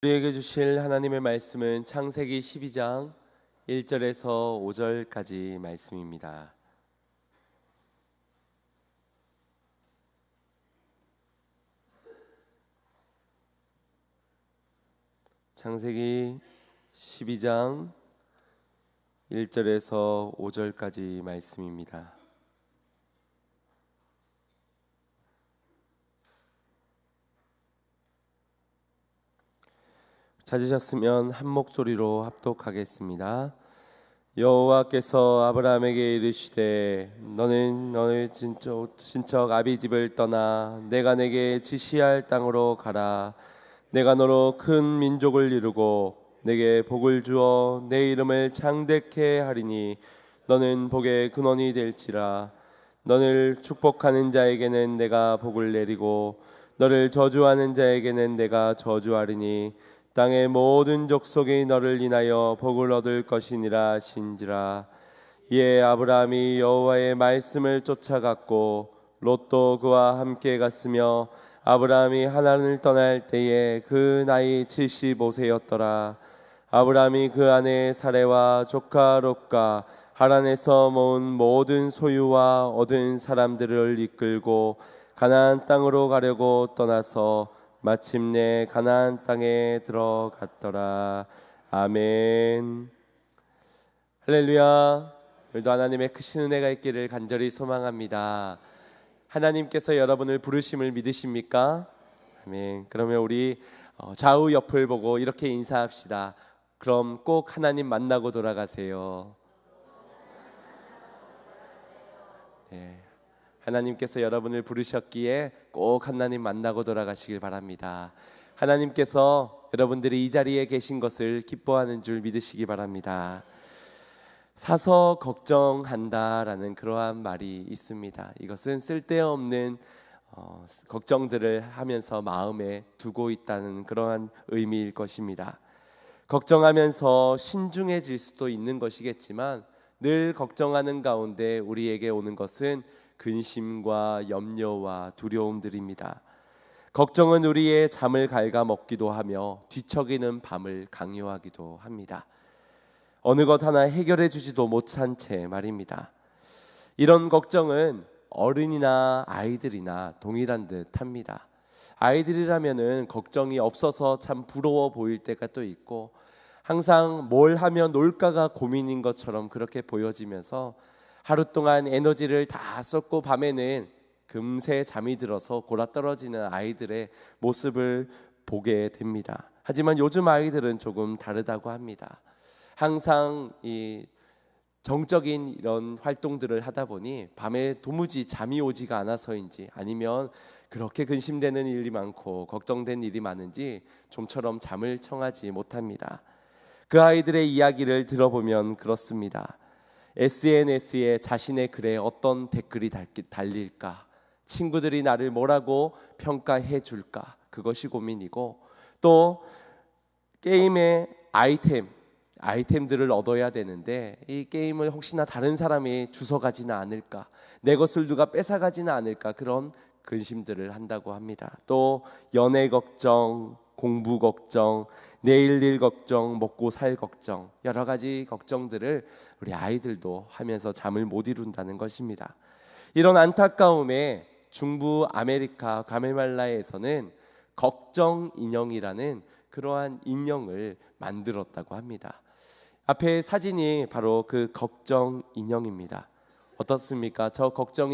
우리에게 주실 하나님의 말씀은 창세기 12장 1절에서 5절까지 말씀입니다. 창세기 12장 1절에서 5절까지 말씀입니다. 찾으셨으면 한 목소리로 합독하겠습니다. 여호와께서 아브라함에게 이르시되 너는 너의 친척 아비 집을 떠나 내가 내게 지시할 땅으로 가라. 내가 너로 큰 민족을 이루고 내게 복을 주어 내 이름을 창대케 하리니 너는 복의 근원이 될지라. 너를 축복하는 자에게는 내가 복을 내리고 너를 저주하는 자에게는 내가 저주하리니 땅의 모든 족속이 너를 인하여 복을 얻을 것이니라 하신지라. 이에 아브라함이 여호와의 말씀을 쫓아갔고 롯도 그와 함께 갔으며 아브라함이 하란을 떠날 때에 그 나이 75세였더라. 아브라함이 그 아내 사레와 조카 롯과 하란에서 모은 모든 소유와 얻은 사람들을 이끌고 가나안 땅으로 가려고 떠나서 마침내 가나안 땅에 들어갔더라. 아멘. 할렐루야. 오늘도 하나님의 크신 은혜가 있기를 간절히 소망합니다. 하나님께서 여러분을 부르심을 믿으십니까? 아멘. 그러면 우리 좌우 옆을 보고 이렇게 인사합시다. 그럼 꼭 하나님 만나고 돌아가세요. 네. 하나님께서 여러분을 부르셨기에 꼭 하나님 만나고 돌아가시길 바랍니다. 하나님께서 여러분들이 이 자리에 계신 것을 기뻐하는 줄 믿으시기 바랍니다. 사서 걱정한다라는 그러한 말이 있습니다. 이것은 쓸데없는 걱정들을 하면서 마음에 두고 있다는 그러한 의미일 것입니다. 걱정하면서 신중해질 수도 있는 것이겠지만 늘 걱정하는 가운데 우리에게 오는 것은 근심과 염려와 두려움들입니다. 걱정은 우리의 잠을 갉아먹기도 하며 뒤척이는 밤을 강요하기도 합니다. 어느 것 하나 해결해 주지도 못한 채 말입니다. 이런 걱정은 어른이나 아이들이나 동일한 듯 합니다. 아이들이라면은 걱정이 없어서 참 부러워 보일 때가 또 있고 항상 뭘 하면 놀까가 고민인 것처럼 그렇게 보여지면서 하루 동안 에너지를 다 썼고 밤에는 금세 잠이 들어서 골아떨어지는 아이들의 모습을 보게 됩니다. 하지만 요즘 아이들은 조금 다르다고 합니다. 항상 이 정적인 이런 활동들을 하다 보니 밤에 도무지 잠이 오지가 않아서인지 아니면 그렇게 근심되는 일이 많고 걱정된 일이 많은지 좀처럼 잠을 청하지 못합니다. 그 아이들의 이야기를 들어보면 그렇습니다. SNS에 자신의 글에 어떤 댓글이 달릴까, 친구들이 나를 뭐라고 평가해 줄까, 그것이 고민이고, 또 게임의 아이템들을 얻어야 되는데 이 게임을 혹시나 다른 사람이 주워가지는 않을까, 내 것을 누가 뺏어가지는 않을까, 그런 근심들을 한다고 합니다. 또 연애 걱정, 공부 걱정, 내일 일 걱정, 먹고 살 걱정, 여러 가지 걱정들을 우리 아이들도 하면서 잠을 못 이룬다는 것입니다. 이런 안타까움에 중부 아메리카 과메말라에서는 걱정 인형이라는 그러한 인형을 만들었다고 합니다. 앞에 사진이 바로 그 걱정 인형입니다. 어떻습니까? 저 걱정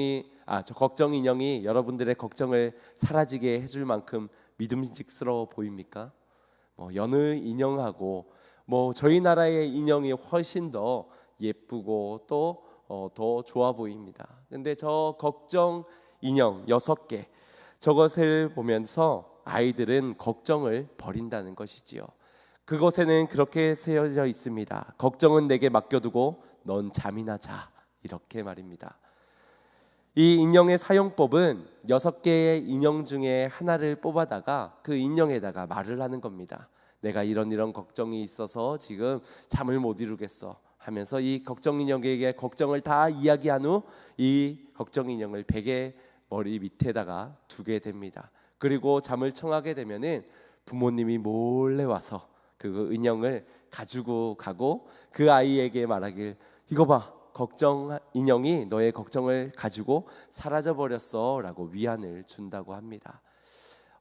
인형이 여러분들의 걱정을 사라지게 해줄 만큼 믿음직스러워 보입니까? 여느 인형하고 저희 나라의 인형이 훨씬 더 예쁘고 또 더 좋아 보입니다. 근데 저 걱정 인형 6개, 저것을 보면서 아이들은 걱정을 버린다는 것이지요. 그것에는 그렇게 쓰여져 있습니다. 걱정은 내게 맡겨두고 넌 잠이나 자, 이렇게 말입니다. 이 인형의 사용법은 6개의 인형 중에 하나를 뽑아다가 그 인형에다가 말을 하는 겁니다. 내가 이런 걱정이 있어서 지금 잠을 못 이루겠어 하면서 이 걱정 인형에게 걱정을 다 이야기한 후 이 걱정 인형을 베개 머리 밑에다가 두게 됩니다. 그리고 잠을 청하게 되면은 부모님이 몰래 와서 그 인형을 가지고 가고 그 아이에게 말하길, 이거 봐, 걱정 인형이 너의 걱정을 가지고 사라져 버렸어 라고 위안을 준다고 합니다.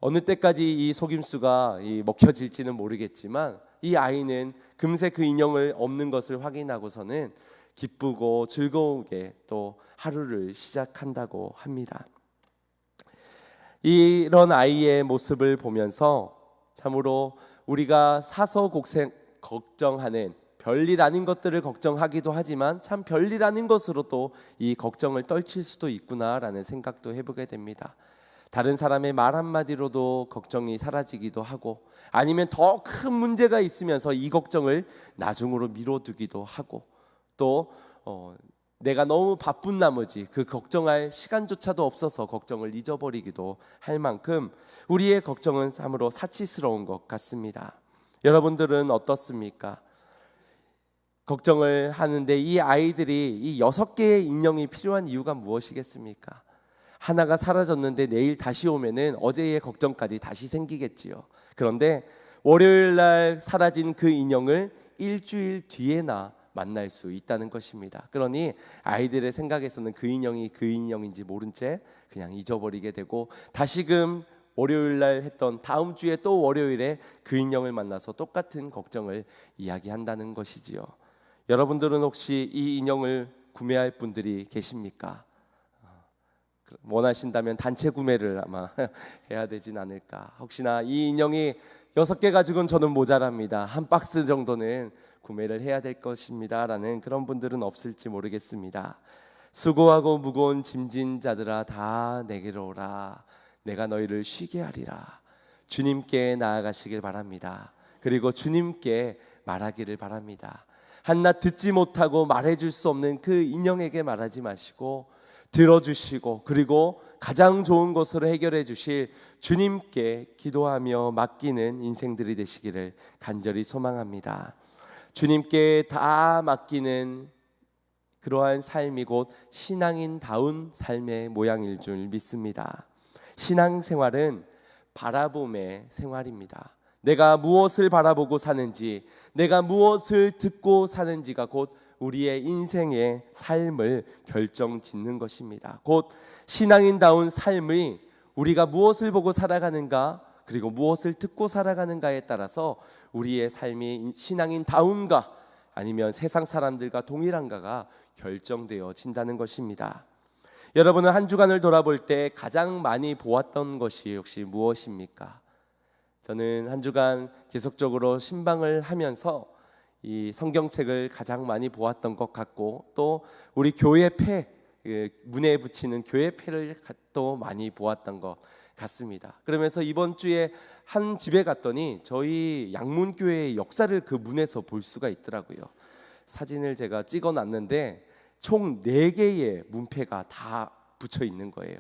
어느 때까지 이 속임수가 먹혀질지는 모르겠지만 이 아이는 금세 그 인형을 없는 것을 확인하고서는 기쁘고 즐거우게 또 하루를 시작한다고 합니다. 이런 아이의 모습을 보면서 참으로 우리가 사서 걱정하는 별일 아닌 것들을 걱정하기도 하지만 참 별일 아닌 것으로도 이 걱정을 떨칠 수도 있구나라는 생각도 해보게 됩니다. 다른 사람의 말 한마디로도 걱정이 사라지기도 하고, 아니면 더 큰 문제가 있으면서 이 걱정을 나중으로 미뤄두기도 하고, 또 내가 너무 바쁜 나머지 그 걱정할 시간조차도 없어서 걱정을 잊어버리기도 할 만큼 우리의 걱정은 참으로 사치스러운 것 같습니다. 여러분들은 어떻습니까? 걱정을 하는데 이 아이들이 이 6개의 인형이 필요한 이유가 무엇이겠습니까? 하나가 사라졌는데 내일 다시 오면은 어제의 걱정까지 다시 생기겠지요. 그런데 월요일 날 사라진 그 인형을 일주일 뒤에나 만날 수 있다는 것입니다. 그러니 아이들의 생각에서는 그 인형이 그 인형인지 모른 채 그냥 잊어버리게 되고, 다시금 월요일 날 했던 다음 주에 또 월요일에 그 인형을 만나서 똑같은 걱정을 이야기한다는 것이지요. 여러분들은 혹시 이 인형을 구매할 분들이 계십니까? 원하신다면 단체 구매를 아마 해야 되진 않을까. 혹시나 이 인형이 6개 가지고는 저는 모자랍니다, 한 박스 정도는 구매를 해야 될 것입니다 라는 그런 분들은 없을지 모르겠습니다. 수고하고 무거운 짐진 자들아 다 내게로 오라, 내가 너희를 쉬게 하리라. 주님께 나아가시길 바랍니다. 그리고 주님께 말하기를 바랍니다. 한낱 듣지 못하고 말해줄 수 없는 그 인형에게 말하지 마시고 들어주시고, 그리고 가장 좋은 것으로 해결해 주실 주님께 기도하며 맡기는 인생들이 되시기를 간절히 소망합니다. 주님께 다 맡기는 그러한 삶이 곧 신앙인다운 삶의 모양일 줄 믿습니다. 신앙생활은 바라봄의 생활입니다. 내가 무엇을 바라보고 사는지, 내가 무엇을 듣고 사는지가 곧 우리의 인생의 삶을 결정짓는 것입니다. 곧 신앙인다운 삶의 우리가 무엇을 보고 살아가는가, 그리고 무엇을 듣고 살아가는가에 따라서 우리의 삶이 신앙인다운가 아니면 세상 사람들과 동일한가가 결정되어진다는 것입니다. 여러분은 한 주간을 돌아볼 때 가장 많이 보았던 것이 혹시 무엇입니까? 저는 한 주간 계속적으로 신방을 하면서 이 성경책을 가장 많이 보았던 것 같고, 또 우리 교회패, 문에 붙이는 교회패를 또 많이 보았던 것 같습니다. 그러면서 이번 주에 한 집에 갔더니 저희 양문교회의 역사를 그 문에서 볼 수가 있더라고요. 사진을 제가 찍어놨는데 총 4개의 문패가 다 붙여 있는 거예요.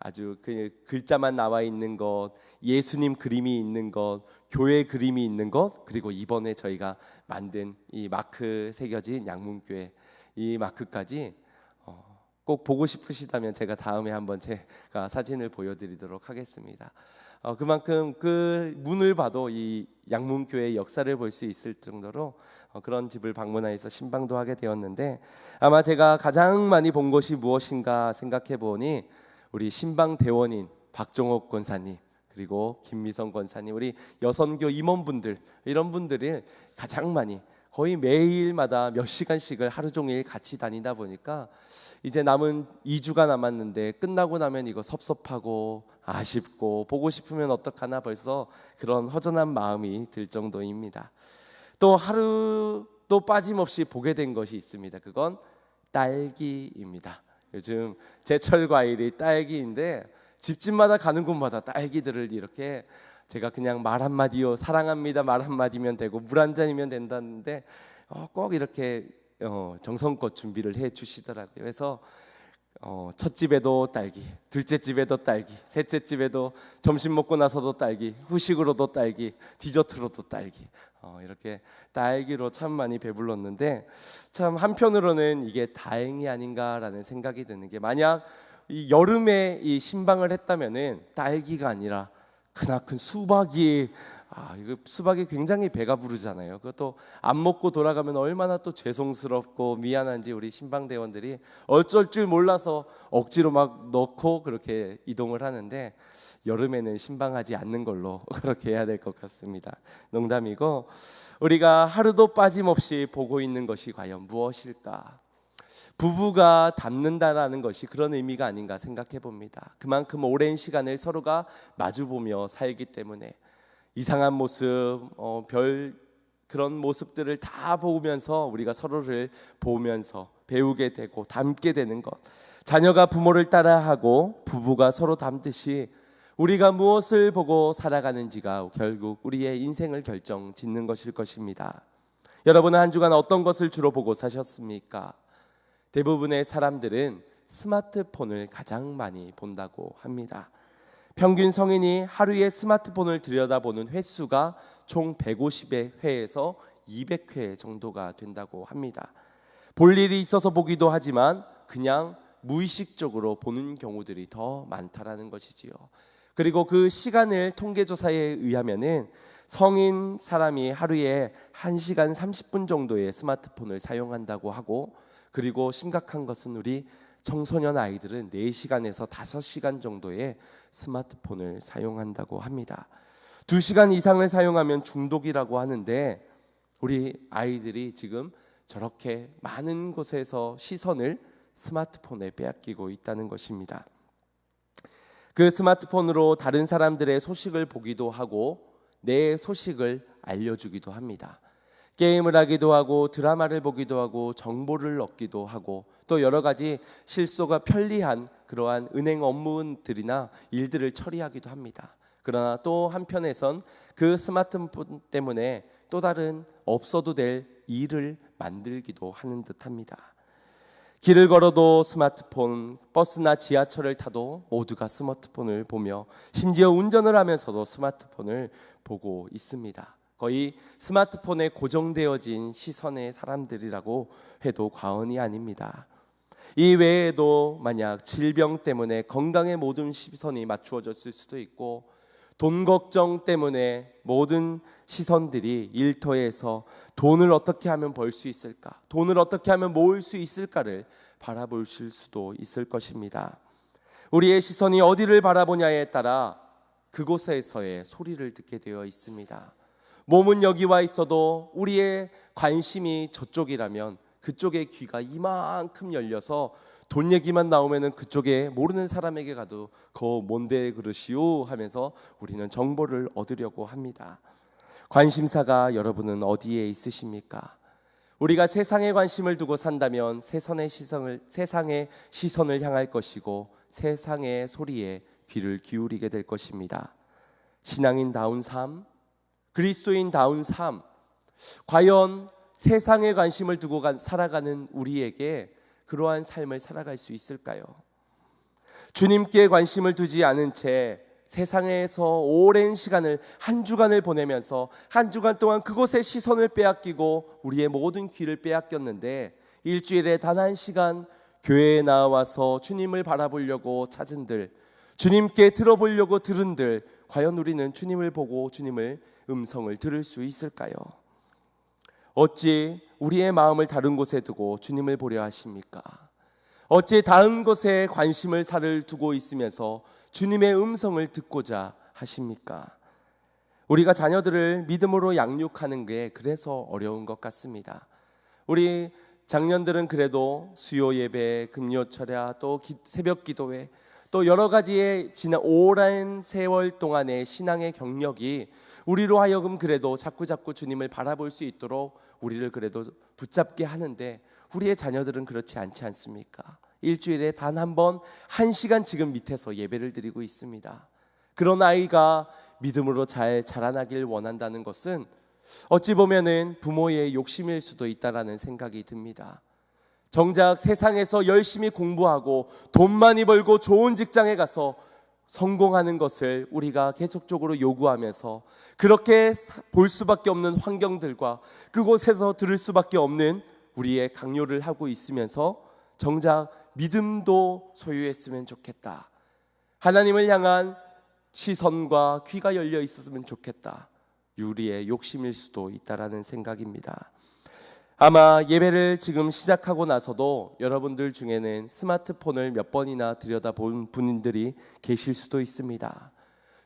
아주 그 글자만 나와 있는 것, 예수님 그림이 있는 것, 교회 그림이 있는 것, 그리고 이번에 저희가 만든 이 마크 새겨진 양문교회 이 마크까지 꼭 보고 싶으시다면 제가 다음에 한번 제가 사진을 보여드리도록 하겠습니다. 그만큼 그 문을 봐도 이 양문교회의 역사를 볼 수 있을 정도로 그런 집을 방문해서 신방도 하게 되었는데, 아마 제가 가장 많이 본 것이 무엇인가 생각해 보니 우리 신방 대원인 박종옥 권사님, 그리고 김미성 권사님, 우리 여선교 임원분들, 이런 분들이 가장 많이, 거의 매일마다 몇 시간씩을 하루 종일 같이 다니다 보니까 이제 남은 2주가 남았는데 끝나고 나면 이거 섭섭하고 아쉽고 보고 싶으면 어떡하나 벌써 그런 허전한 마음이 들 정도입니다. 또 하루도 빠짐없이 보게 된 것이 있습니다. 그건 딸기입니다. 요즘 제철 과일이 딸기인데 집집마다 가는 곳마다 딸기들을 이렇게, 제가 그냥 말 한마디요, 사랑합니다 말 한마디면 되고 물 한 잔이면 된다는데 꼭 이렇게 정성껏 준비를 해 주시더라고요. 그래서 첫 집에도 딸기, 둘째 집에도 딸기, 셋째 집에도 점심 먹고 나서도 딸기, 후식으로도 딸기, 디저트로도 딸기, 이렇게 딸기로 참 많이 배불렀는데, 참 한편으로는 이게 다행이 아닌가라는 생각이 드는 게, 만약 이 여름에 이 신방을 했다면은 딸기가 아니라 크나큰 수박이 이거 수박이 굉장히 배가 부르잖아요. 그것도 안 먹고 돌아가면 얼마나 또 죄송스럽고 미안한지 우리 신방대원들이 어쩔 줄 몰라서 억지로 막 넣고 그렇게 이동을 하는데, 여름에는 신방하지 않는 걸로 그렇게 해야 될 것 같습니다. 농담이고, 우리가 하루도 빠짐없이 보고 있는 것이 과연 무엇일까? 부부가 닮는다라는 것이 그런 의미가 아닌가 생각해 봅니다. 그만큼 오랜 시간을 서로가 마주보며 살기 때문에 이상한 모습, 그런 모습들을 다 보면서 우리가 서로를 보면서 배우게 되고 닮게 되는 것. 자녀가 부모를 따라하고 부부가 서로 닮듯이 우리가 무엇을 보고 살아가는지가 결국 우리의 인생을 결정짓는 것일 것입니다. 여러분은 한 주간 어떤 것을 주로 보고 사셨습니까? 대부분의 사람들은 스마트폰을 가장 많이 본다고 합니다. 평균 성인이 하루에 스마트폰을 들여다보는 횟수가 총 150회에서 200회 정도가 된다고 합니다. 볼 일이 있어서 보기도 하지만 그냥 무의식적으로 보는 경우들이 더 많다라는 것이지요. 그리고 그 시간을 통계조사에 의하면은 성인 사람이 하루에 1시간 30분 정도의 스마트폰을 사용한다고 하고, 그리고 심각한 것은 우리 청소년 아이들은 4시간에서 5시간 정도의 스마트폰을 사용한다고 합니다. 2시간 이상을 사용하면 중독이라고 하는데, 우리 아이들이 지금 저렇게 많은 곳에서 시선을 스마트폰에 빼앗기고 있다는 것입니다. 그 스마트폰으로 다른 사람들의 소식을 보기도 하고 내 소식을 알려주기도 합니다. 게임을 하기도 하고 드라마를 보기도 하고 정보를 얻기도 하고 또 여러 가지 실소가 편리한 그러한 은행 업무들이나 일들을 처리하기도 합니다. 그러나 또 한편에선 그 스마트폰 때문에 또 다른 없어도 될 일을 만들기도 하는 듯합니다. 길을 걸어도 스마트폰, 버스나 지하철을 타도 모두가 스마트폰을 보며 심지어 운전을 하면서도 스마트폰을 보고 있습니다. 거의 스마트폰에 고정되어진 시선의 사람들이라고 해도 과언이 아닙니다. 이 외에도 만약 질병 때문에 건강에 모든 시선이 맞추어졌을 수도 있고, 돈 걱정 때문에 모든 시선들이 일터에서 돈을 어떻게 하면 벌 수 있을까, 돈을 어떻게 하면 모을 수 있을까를 바라보실 수도 있을 것입니다. 우리의 시선이 어디를 바라보냐에 따라 그곳에서의 소리를 듣게 되어 있습니다. 몸은 여기 와 있어도 우리의 관심이 저쪽이라면 그쪽의 귀가 이만큼 열려서 돈 얘기만 나오면은 그쪽에 모르는 사람에게 가도 거 뭔데 그러시오 하면서 우리는 정보를 얻으려고 합니다. 관심사가 여러분은 어디에 있으십니까? 우리가 세상에 관심을 두고 산다면 세상의 시선을 향할 것이고 세상의 소리에 귀를 기울이게 될 것입니다. 신앙인다운 삶, 그리스도인다운 삶, 과연 세상에 관심을 두고 살아가는 우리에게 그러한 삶을 살아갈 수 있을까요? 주님께 관심을 두지 않은 채 세상에서 오랜 시간을 한 주간을 보내면서 한 주간 동안 그곳에 시선을 빼앗기고 우리의 모든 귀를 빼앗겼는데, 일주일에 단 한 시간 교회에 나와서 주님을 바라보려고 찾은들, 주님께 들어보려고 들은들, 과연 우리는 주님을 보고 주님을 음성을 들을 수 있을까요? 어찌 우리의 마음을 다른 곳에 두고 주님을 보려 하십니까? 어찌 다른 곳에 관심을 살을 두고 있으면서 주님의 음성을 듣고자 하십니까? 우리가 자녀들을 믿음으로 양육하는 게 그래서 어려운 것 같습니다. 우리 장년들은 그래도 수요 예배, 금요 철야, 또 새벽 기도회, 또 여러 가지의 지난 오랜 세월 동안의 신앙의 경력이 우리로 하여금 그래도 자꾸 주님을 바라볼 수 있도록 우리를 그래도 붙잡게 하는데, 우리의 자녀들은 그렇지 않지 않습니까? 일주일에 단 한 번 1시간 지금 밑에서 예배를 드리고 있습니다. 그런 아이가 믿음으로 잘 자라나길 원한다는 것은 어찌 보면은 부모의 욕심일 수도 있다라는 생각이 듭니다. 정작 세상에서 열심히 공부하고 돈 많이 벌고 좋은 직장에 가서 성공하는 것을 우리가 계속적으로 요구하면서 그렇게 볼 수밖에 없는 환경들과 그곳에서 들을 수밖에 없는 우리의 강요를 하고 있으면서 정작 믿음도 소유했으면 좋겠다, 하나님을 향한 시선과 귀가 열려 있었으면 좋겠다. 유리의 욕심일 수도 있다라는 생각입니다. 아마 예배를 지금 시작하고 나서도 여러분들 중에는 스마트폰을 몇 번이나 들여다본 분들이 계실 수도 있습니다.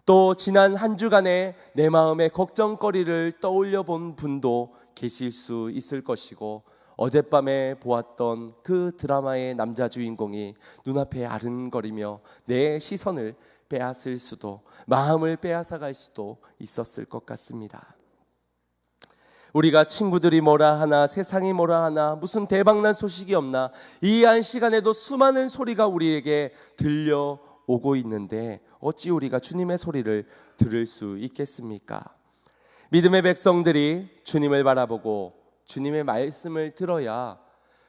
또 지난 한 주간의 내 마음의 걱정거리를 떠올려 본 분도 계실 수 있을 것이고, 어젯밤에 보았던 그 드라마의 남자 주인공이 눈앞에 아른거리며 내 시선을 빼앗을 수도, 마음을 빼앗아갈 수도 있었을 것 같습니다. 우리가 친구들이 뭐라 하나, 세상이 뭐라 하나, 무슨 대박난 소식이 없나, 이 한 시간에도 수많은 소리가 우리에게 들려오고 있는데 어찌 우리가 주님의 소리를 들을 수 있겠습니까? 믿음의 백성들이 주님을 바라보고 주님의 말씀을 들어야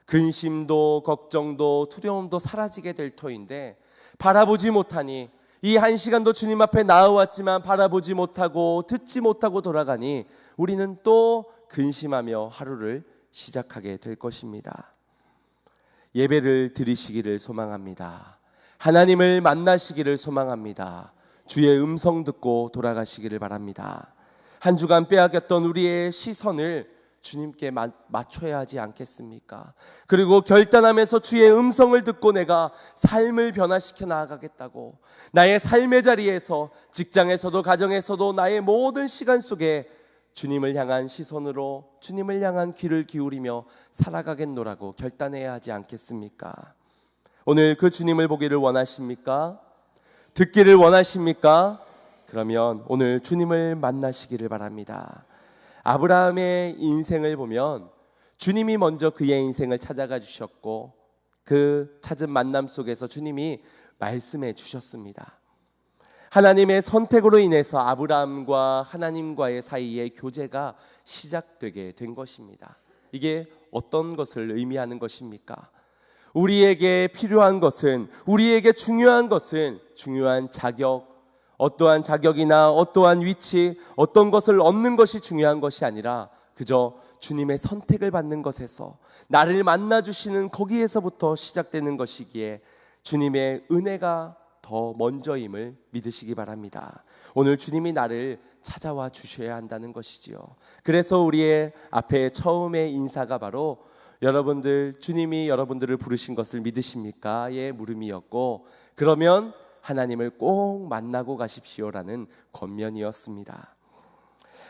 근심도 걱정도 두려움도 사라지게 될 터인데, 바라보지 못하니, 이 한 시간도 주님 앞에 나아왔지만 바라보지 못하고 듣지 못하고 돌아가니 우리는 또 근심하며 하루를 시작하게 될 것입니다. 예배를 드리시기를 소망합니다. 하나님을 만나시기를 소망합니다. 주의 음성 듣고 돌아가시기를 바랍니다. 한 주간 빼앗겼던 우리의 시선을 주님께 맞춰야 하지 않겠습니까? 그리고 결단하면서 주의 음성을 듣고 내가 삶을 변화시켜 나아가겠다고, 나의 삶의 자리에서, 직장에서도 가정에서도 나의 모든 시간 속에 주님을 향한 시선으로, 주님을 향한 귀를 기울이며 살아가겠노라고 결단해야 하지 않겠습니까? 오늘 그 주님을 보기를 원하십니까? 듣기를 원하십니까? 그러면 오늘 주님을 만나시기를 바랍니다. 아브라함의 인생을 보면 주님이 먼저 그의 인생을 찾아가 주셨고, 그 찾은 만남 속에서 주님이 말씀해 주셨습니다. 하나님의 선택으로 인해서 아브라함과 하나님과의 사이의 교제가 시작되게 된 것입니다. 이게 어떤 것을 의미하는 것입니까? 우리에게 필요한 것은, 우리에게 중요한 것은 중요한 자격, 어떠한 자격이나 어떠한 위치, 어떤 것을 얻는 것이 중요한 것이 아니라 그저 주님의 선택을 받는 것에서, 나를 만나주시는 거기에서부터 시작되는 것이기에 주님의 은혜가 더 먼저임을 믿으시기 바랍니다. 오늘 주님이 나를 찾아와 주셔야 한다는 것이지요. 그래서 우리의 앞에 처음의 인사가 바로 여러분들, 주님이 여러분들을 부르신 것을 믿으십니까? 의 물음이었고, 그러면 하나님을 꼭 만나고 가십시오라는 권면이었습니다.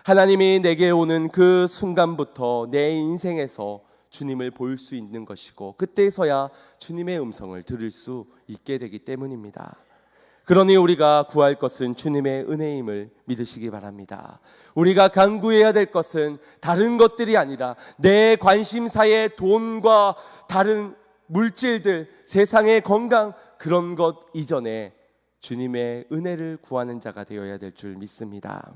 하나님이 내게 오는 그 순간부터 내 인생에서 주님을 볼 수 있는 것이고, 그때서야 주님의 음성을 들을 수 있게 되기 때문입니다. 그러니 우리가 구할 것은 주님의 은혜임을 믿으시기 바랍니다. 우리가 간구해야 될 것은 다른 것들이 아니라 내 관심사의 돈과 다른 물질들, 세상의 건강, 그런 것 이전에 주님의 은혜를 구하는 자가 되어야 될 줄 믿습니다.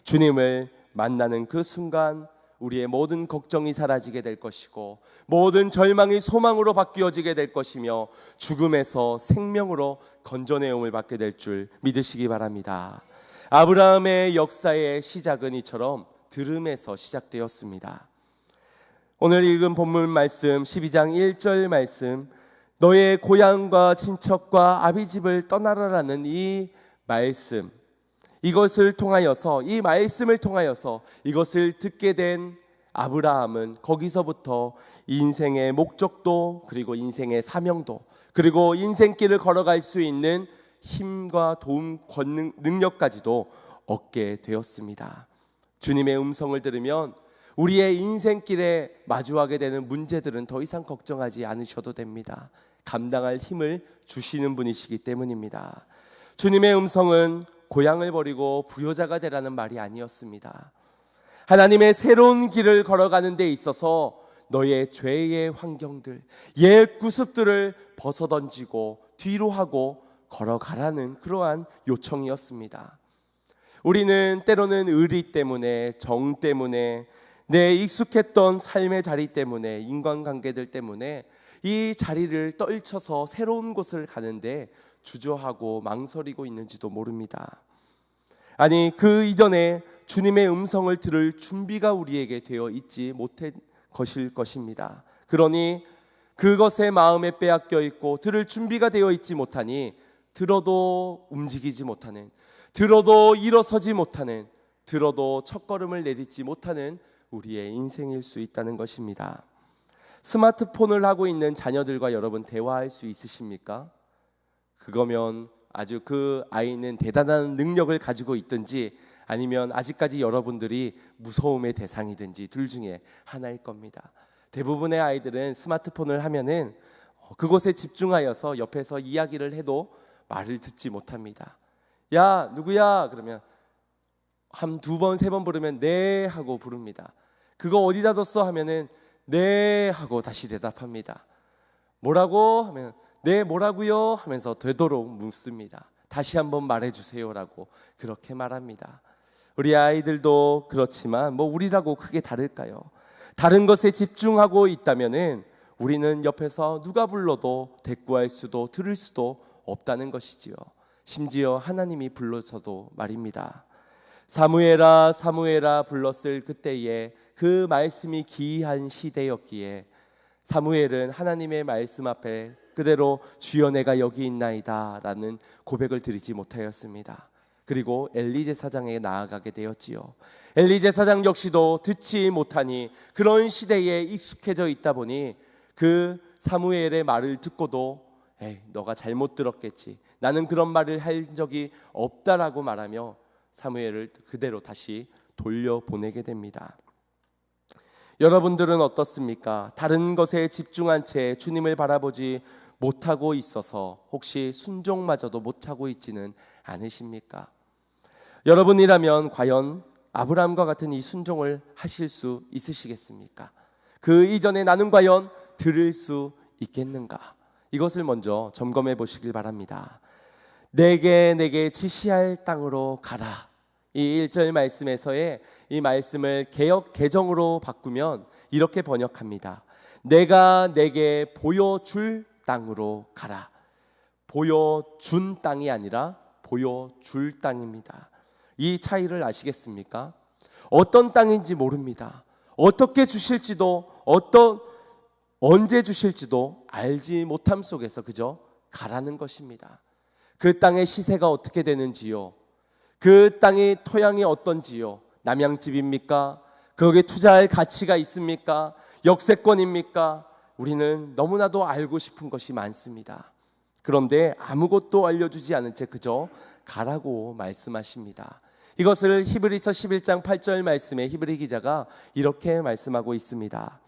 주님을 만나는 그 순간 우리의 모든 걱정이 사라지게 될 것이고, 모든 절망이 소망으로 바뀌어지게 될 것이며, 죽음에서 생명으로 건져내음을 받게 될 줄 믿으시기 바랍니다. 아브라함의 역사의 시작은 이처럼 들음에서 시작되었습니다. 오늘 읽은 본문 말씀 12장 1절 말씀, 너의 고향과 친척과 아비집을 떠나라라는 이 말씀, 이것을 통하여서, 이 말씀을 통하여서 이것을 듣게 된 아브라함은 거기서부터 인생의 목적도, 그리고 인생의 사명도, 그리고 인생길을 걸어갈 수 있는 힘과 도움, 권능, 능력까지도 얻게 되었습니다. 주님의 음성을 들으면 우리의 인생길에 마주하게 되는 문제들은 더 이상 걱정하지 않으셔도 됩니다. 감당할 힘을 주시는 분이시기 때문입니다. 주님의 음성은 고향을 버리고 부효자가 되라는 말이 아니었습니다. 하나님의 새로운 길을 걸어가는 데 있어서 너의 죄의 환경들, 옛 구습들을 벗어던지고 뒤로 하고 걸어가라는 그러한 요청이었습니다. 우리는 때로는 의리 때문에, 정 때문에, 내 익숙했던 삶의 자리 때문에, 인간관계들 때문에 이 자리를 떨쳐서 새로운 곳을 가는데 주저하고 망설이고 있는지도 모릅니다. 아니, 그 이전에 주님의 음성을 들을 준비가 우리에게 되어 있지 못한 것일 것입니다. 그러니 그것에 마음에 빼앗겨 있고 들을 준비가 되어 있지 못하니 들어도 움직이지 못하는, 들어도 일어서지 못하는, 들어도 첫걸음을 내딛지 못하는 우리의 인생일 수 있다는 것입니다. 스마트폰을 하고 있는 자녀들과 여러분 대화할 수 있으십니까? 그거면 아주 그 아이는 대단한 능력을 가지고 있든지 아니면 아직까지 여러분들이 무서움의 대상이든지 둘 중에 하나일 겁니다. 대부분의 아이들은 스마트폰을 하면은 그곳에 집중하여서 옆에서 이야기를 해도 말을 듣지 못합니다. 야, 누구야? 그러면 한 두 번, 세 번 부르면 네 하고 부릅니다. 그거 어디다 뒀어? 하면은 네 하고 다시 대답합니다. 뭐라고? 하면 네 뭐라고요? 하면서 되도록 묻습니다. 다시 한번 말해주세요라고 그렇게 말합니다. 우리 아이들도 그렇지만 뭐 우리라고 크게 다를까요? 다른 것에 집중하고 있다면은 우리는 옆에서 누가 불러도 대꾸할 수도 들을 수도 없다는 것이지요. 심지어 하나님이 불러서도 말입니다. 사무엘아 사무엘아 불렀을 그때에 그 말씀이 기이한 시대였기에 사무엘은 하나님의 말씀 앞에 그대로 주여 내가 여기 있나이다 라는 고백을 드리지 못하였습니다. 그리고 엘리 제사장에게 나아가게 되었지요. 엘리 제사장 역시도 듣지 못하니 그런 시대에 익숙해져 있다 보니 그 사무엘의 말을 듣고도 에이 너가 잘못 들었겠지, 나는 그런 말을 한 적이 없다라고 말하며 사무엘을 그대로 다시 돌려보내게 됩니다. 여러분들은 어떻습니까? 다른 것에 집중한 채 주님을 바라보지 못하고 있어서 혹시 순종마저도 못하고 있지는 않으십니까? 여러분이라면 과연 아브라함과 같은 이 순종을 하실 수 있으시겠습니까? 그 이전에 나는 과연 들을 수 있겠는가? 이것을 먼저 점검해 보시길 바랍니다. 내게 지시할 땅으로 가라. 이 1절 말씀에서의 이 말씀을 개역 개정으로 바꾸면 이렇게 번역합니다. 내가 내게 보여줄 땅으로 가라. 보여준 땅이 아니라 보여줄 땅입니다. 이 차이를 아시겠습니까? 어떤 땅인지 모릅니다. 어떻게 주실지도 언제 주실지도 알지 못함 속에서 그저 가라는 것입니다. 그 땅의 시세가 어떻게 되는지요? 그 땅의 토양이 어떤지요? 남양집입니까? 거기에 투자할 가치가 있습니까? 역세권입니까? 우리는 너무나도 알고 싶은 것이 많습니다. 그런데 아무것도 알려주지 않은 채 그저 가라고 말씀하십니다. 이것을 히브리서 11장 8절 말씀에 히브리 기자가 이렇게 말씀하고 있습니다.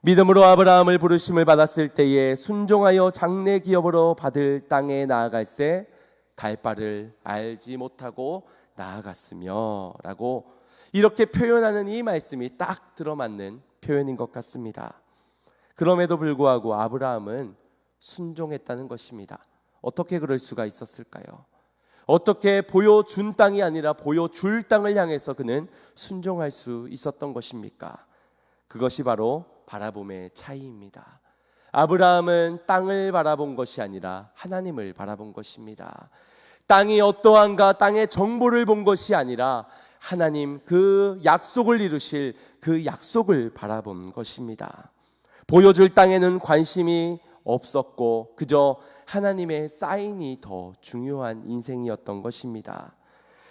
믿음으로 아브라함을 부르심을 받았을 때에 순종하여 장래 기업으로 받을 땅에 나아갈새 갈 바를 알지 못하고 나아갔으며 라고 이렇게 표현하는 이 말씀이 딱 들어맞는 표현인 것 같습니다. 그럼에도 불구하고 아브라함은 순종했다는 것입니다. 어떻게 그럴 수가 있었을까요? 어떻게 보여준 땅이 아니라 보여줄 땅을 향해서 그는 순종할 수 있었던 것입니까? 그것이 바로 바라봄의 차이입니다. 아브라함은 땅을 바라본 것이 아니라 하나님을 바라본 것입니다. 땅이 어떠한가 땅의 정보를 본 것이 아니라 하나님 그 약속을 이루실 그 약속을 바라본 것입니다. 보여줄 땅에는 관심이 없었고 그저 하나님의 사인이 더 중요한 인생이었던 것입니다.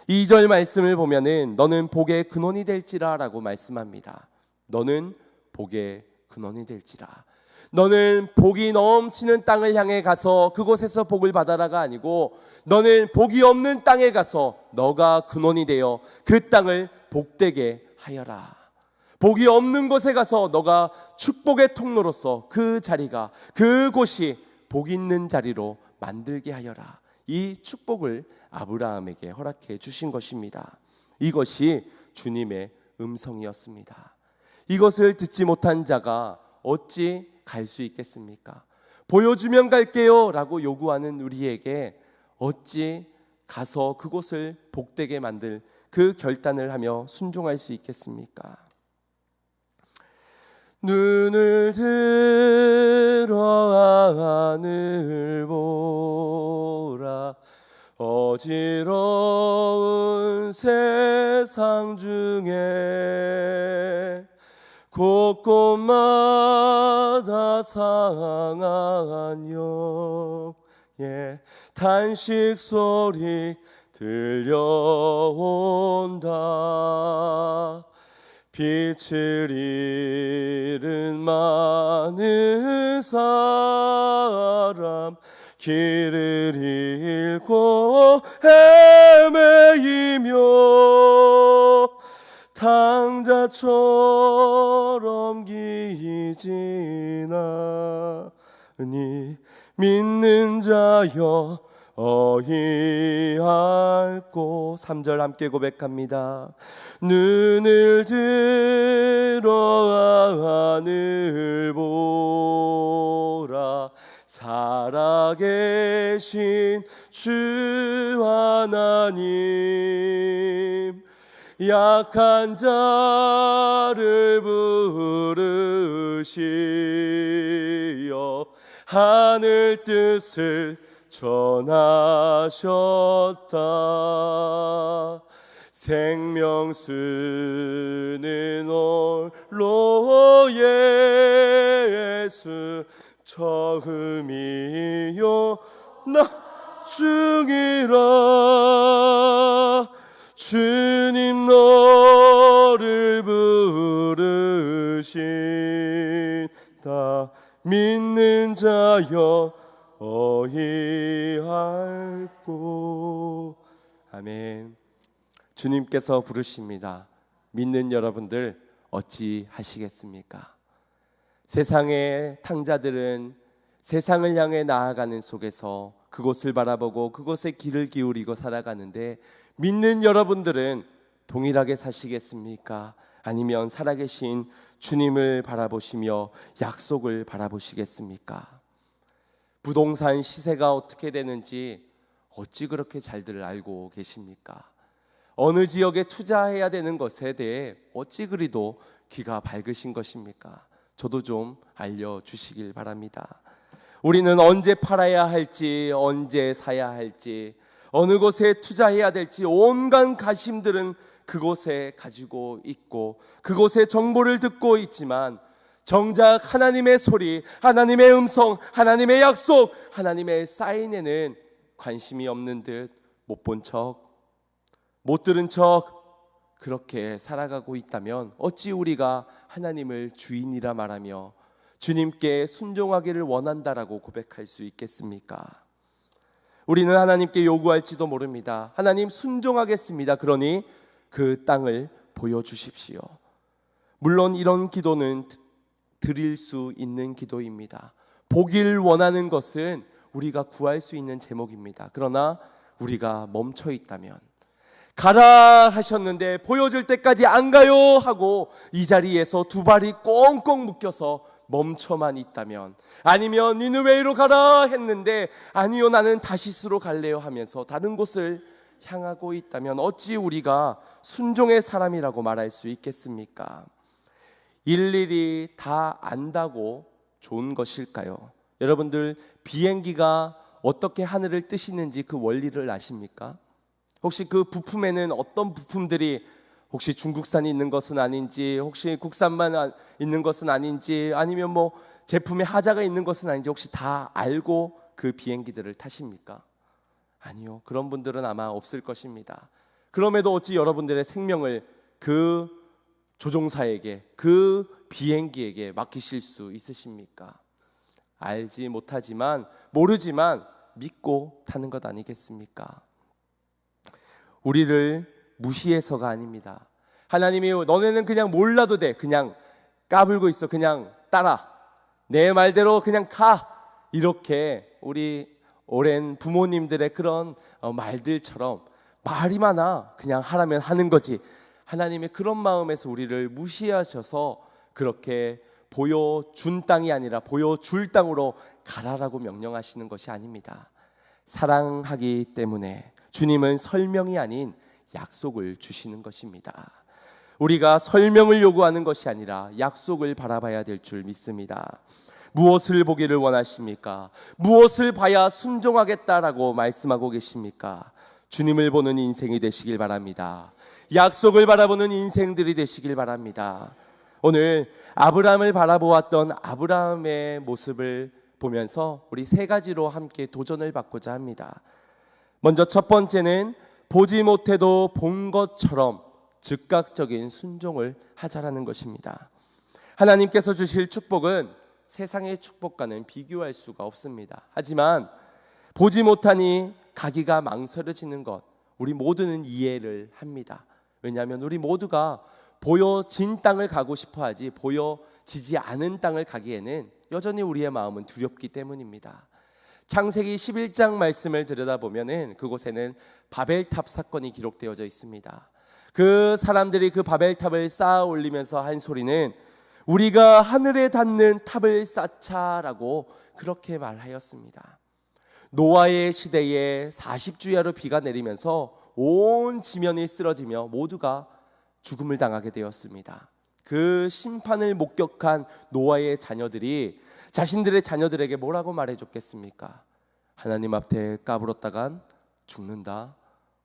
2절 말씀을 보면은 너는 복의 근원이 될지라 라고 말씀합니다. 너는 복의 근원이 될지라. 너는 복이 넘치는 땅을 향해 가서 그곳에서 복을 받아라가 아니고 너는 복이 없는 땅에 가서 너가 근원이 되어 그 땅을 복되게 하여라. 복이 없는 곳에 가서 너가 축복의 통로로서 그 자리가 그곳이 복 있는 자리로 만들게 하여라. 이 축복을 아브라함에게 허락해 주신 것입니다. 이것이 주님의 음성이었습니다. 이것을 듣지 못한 자가 어찌 갈 수 있겠습니까? 보여주면 갈게요 라고 요구하는 우리에게 어찌 가서 그곳을 복되게 만들 그 결단을 하며 순종할 수 있겠습니까? 눈을 들어 하늘 보라. 어지러운 세상 중에 곳곳마다 상한 영의 탄식 소리 들려온다. 빛을 잃은 많은 사람, 길을 잃고 헤매이며 탕자처럼 기지나니 믿는 자여 어이할꼬. 3절 함께 고백합니다. 눈을 들어 하늘 보라. 살아계신 주 하나님, 약한 자를 부르시어 하늘 뜻을 전하셨다. 생명수는 홀로 예수, 처음이요 나중이라. 주님 너를 부르신다. 믿는 자여 어이할꼬. 아멘. 주님께서 부르십니다. 믿는 여러분들 어찌 하시겠습니까? 세상의 탕자들은 세상을 향해 나아가는 속에서 그곳을 바라보고 그곳에 귀를 기울이고 살아가는데, 믿는 여러분들은 동일하게 사시겠습니까? 아니면 살아계신 주님을 바라보시며 약속을 바라보시겠습니까? 부동산 시세가 어떻게 되는지 어찌 그렇게 잘들 알고 계십니까? 어느 지역에 투자해야 되는 것에 대해 어찌 그리도 귀가 밝으신 것입니까? 저도 좀 알려주시길 바랍니다. 우리는 언제 팔아야 할지, 언제 사야 할지, 어느 곳에 투자해야 될지 온갖 가심들은 그곳에 가지고 있고 그곳의 정보를 듣고 있지만, 정작 하나님의 소리, 하나님의 음성, 하나님의 약속, 하나님의 사인에는 관심이 없는 듯 못 본 척, 못 들은 척 그렇게 살아가고 있다면 어찌 우리가 하나님을 주인이라 말하며 주님께 순종하기를 원한다라고 고백할 수 있겠습니까? 우리는 하나님께 요구할지도 모릅니다. 하나님 순종하겠습니다. 그러니 그 땅을 보여주십시오. 물론 이런 기도는 드릴 수 있는 기도입니다. 보길 원하는 것은 우리가 구할 수 있는 제목입니다. 그러나 우리가 멈춰 있다면, 가라 하셨는데 보여줄 때까지 안 가요 하고 이 자리에서 두 발이 꽁꽁 묶여서 멈춰만 있다면, 아니면 니느웨이로 가라 했는데 아니요 나는 다시스로 갈래요 하면서 다른 곳을 향하고 있다면 어찌 우리가 순종의 사람이라고 말할 수 있겠습니까? 일일이 다 안다고 좋은 것일까요? 여러분들 비행기가 어떻게 하늘을 뜨시는지 그 원리를 아십니까? 혹시 그 부품에는 어떤 부품들이 혹시 중국산이 있는 것은 아닌지, 혹시 국산만 있는 것은 아닌지, 아니면 뭐 제품에 하자가 있는 것은 아닌지 혹시 다 알고 그 비행기들을 타십니까? 아니요. 그런 분들은 아마 없을 것입니다. 그럼에도 어찌 여러분들의 생명을 그 조종사에게, 그 비행기에게 맡기실 수 있으십니까? 알지 못하지만, 모르지만 믿고 타는 것 아니겠습니까? 우리를 무시해서가 아닙니다. 하나님이 너네는 그냥 몰라도 돼, 그냥 까불고 있어, 그냥 따라, 내 말대로 그냥 가, 이렇게 우리 오랜 부모님들의 그런 말들처럼 말이 많아, 그냥 하라면 하는 거지. 하나님의 그런 마음에서 우리를 무시하셔서 그렇게 보여준 땅이 아니라 보여줄 땅으로 가라라고 명령하시는 것이 아닙니다. 사랑하기 때문에 주님은 설명이 아닌 약속을 주시는 것입니다. 우리가 설명을 요구하는 것이 아니라 약속을 바라봐야 될 줄 믿습니다. 무엇을 보기를 원하십니까? 무엇을 봐야 순종하겠다라고 말씀하고 계십니까? 주님을 보는 인생이 되시길 바랍니다. 약속을 바라보는 인생들이 되시길 바랍니다. 오늘 아브라함을 바라보았던 아브라함의 모습을 보면서 우리 세 가지로 함께 도전을 받고자 합니다. 먼저 첫 번째는 보지 못해도 본 것처럼 즉각적인 순종을 하자라는 것입니다. 하나님께서 주실 축복은 세상의 축복과는 비교할 수가 없습니다. 하지만 보지 못하니 가기가 망설여지는 것, 우리 모두는 이해를 합니다. 왜냐하면 우리 모두가 보여진 땅을 가고 싶어 하지 보여지지 않은 땅을 가기에는 여전히 우리의 마음은 두렵기 때문입니다. 창세기 11장 말씀을 들여다보면 그곳에는 바벨탑 사건이 기록되어져 있습니다. 그 사람들이 그 바벨탑을 쌓아 올리면서 한 소리는 우리가 하늘에 닿는 탑을 쌓자라고 그렇게 말하였습니다. 노아의 시대에 40주야로 비가 내리면서 온 지면이 쓰러지며 모두가 죽음을 당하게 되었습니다. 그 심판을 목격한 노아의 자녀들이 자신들의 자녀들에게 뭐라고 말해줬겠습니까? 하나님 앞에 까불었다간 죽는다.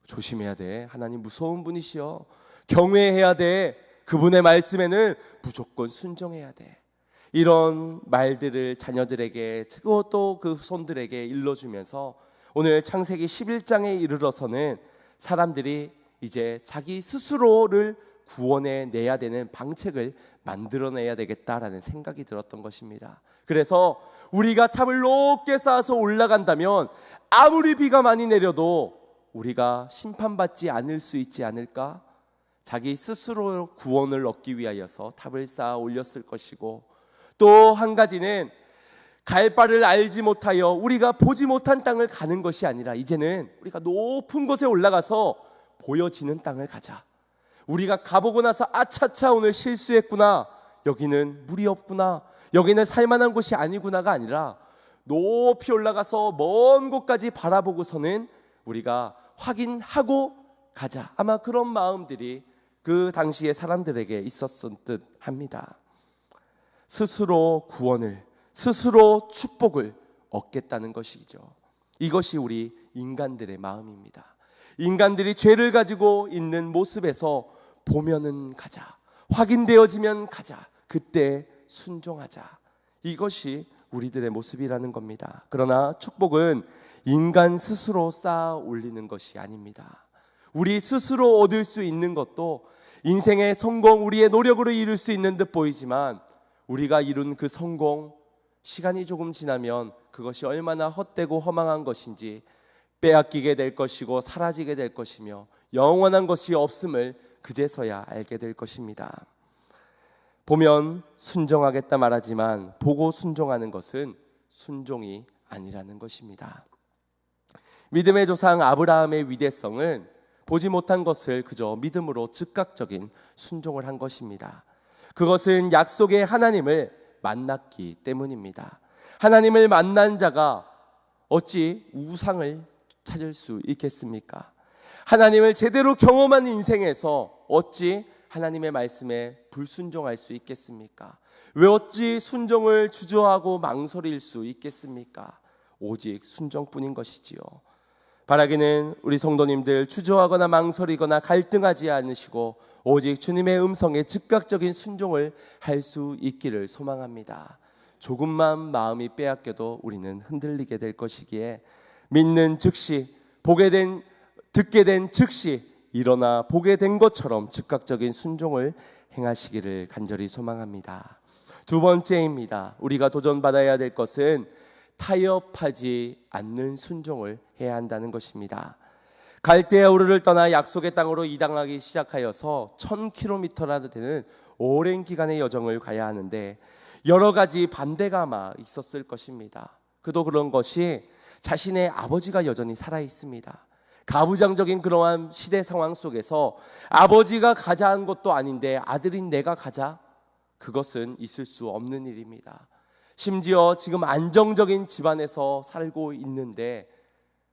조심해야 돼. 하나님 무서운 분이시여. 경외해야 돼. 그분의 말씀에는 무조건 순종해야 돼. 이런 말들을 자녀들에게 또 그 손들에게 일러주면서 오늘 창세기 11장에 이르러서는 사람들이 이제 자기 스스로를 구원해 내야 되는 방책을 만들어내야 되겠다라는 생각이 들었던 것입니다. 그래서 우리가 탑을 높게 쌓아서 올라간다면 아무리 비가 많이 내려도 우리가 심판받지 않을 수 있지 않을까? 자기 스스로 구원을 얻기 위하여서 탑을 쌓아 올렸을 것이고, 또 한 가지는 갈 바를 알지 못하여 우리가 보지 못한 땅을 가는 것이 아니라 이제는 우리가 높은 곳에 올라가서 보여지는 땅을 가자. 우리가 가보고 나서 아차차 오늘 실수했구나, 여기는 물이 없구나, 여기는 살만한 곳이 아니구나가 아니라 높이 올라가서 먼 곳까지 바라보고서는 우리가 확인하고 가자. 아마 그런 마음들이 그 당시의 사람들에게 있었을 듯 합니다. 스스로 구원을, 스스로 축복을 얻겠다는 것이죠. 이것이 우리 인간들의 마음입니다. 인간들이 죄를 가지고 있는 모습에서 보면은 가자, 확인되어지면 가자, 그때 순종하자. 이것이 우리들의 모습이라는 겁니다. 그러나 축복은 인간 스스로 쌓아 올리는 것이 아닙니다. 우리 스스로 얻을 수 있는 것도 인생의 성공, 우리의 노력으로 이룰 수 있는 듯 보이지만 우리가 이룬 그 성공, 시간이 조금 지나면 그것이 얼마나 헛되고 허망한 것인지 빼앗기게 될 것이고 사라지게 될 것이며 영원한 것이 없음을 그제서야 알게 될 것입니다. 보면 순종하겠다 말하지만 보고 순종하는 것은 순종이 아니라는 것입니다. 믿음의 조상 아브라함의 위대성은 보지 못한 것을 그저 믿음으로 즉각적인 순종을 한 것입니다. 그것은 약속의 하나님을 만났기 때문입니다. 하나님을 만난 자가 어찌 우상을 찾을 수 있겠습니까? 하나님을 제대로 경험한 인생에서 어찌 하나님의 말씀에 불순종할 수 있겠습니까? 왜 어찌 순종을 주저하고 망설일 수 있겠습니까? 오직 순종뿐인 것이지요. 바라기는 우리 성도님들 주저하거나 망설이거나 갈등하지 않으시고 오직 주님의 음성에 즉각적인 순종을 할 수 있기를 소망합니다. 조금만 마음이 빼앗겨도 우리는 흔들리게 될 것이기에 믿는 즉시, 듣게 된 즉시 일어나 보게 된 것처럼 즉각적인 순종을 행하시기를 간절히 소망합니다. 두 번째입니다. 우리가 도전받아야 될 것은 타협하지 않는 순종을 해야 한다는 것입니다. 갈대아 우르를 떠나 약속의 땅으로 이당하기 시작하여서 1000km라도 되는 오랜 기간의 여정을 가야 하는데 여러 가지 반대가 아마 있었을 것입니다. 그도 그런 것이 자신의 아버지가 여전히 살아 있습니다. 가부장적인 그러한 시대 상황 속에서 아버지가 가자 한 것도 아닌데 아들인 내가 가자? 그것은 있을 수 없는 일입니다. 심지어 지금 안정적인 집안에서 살고 있는데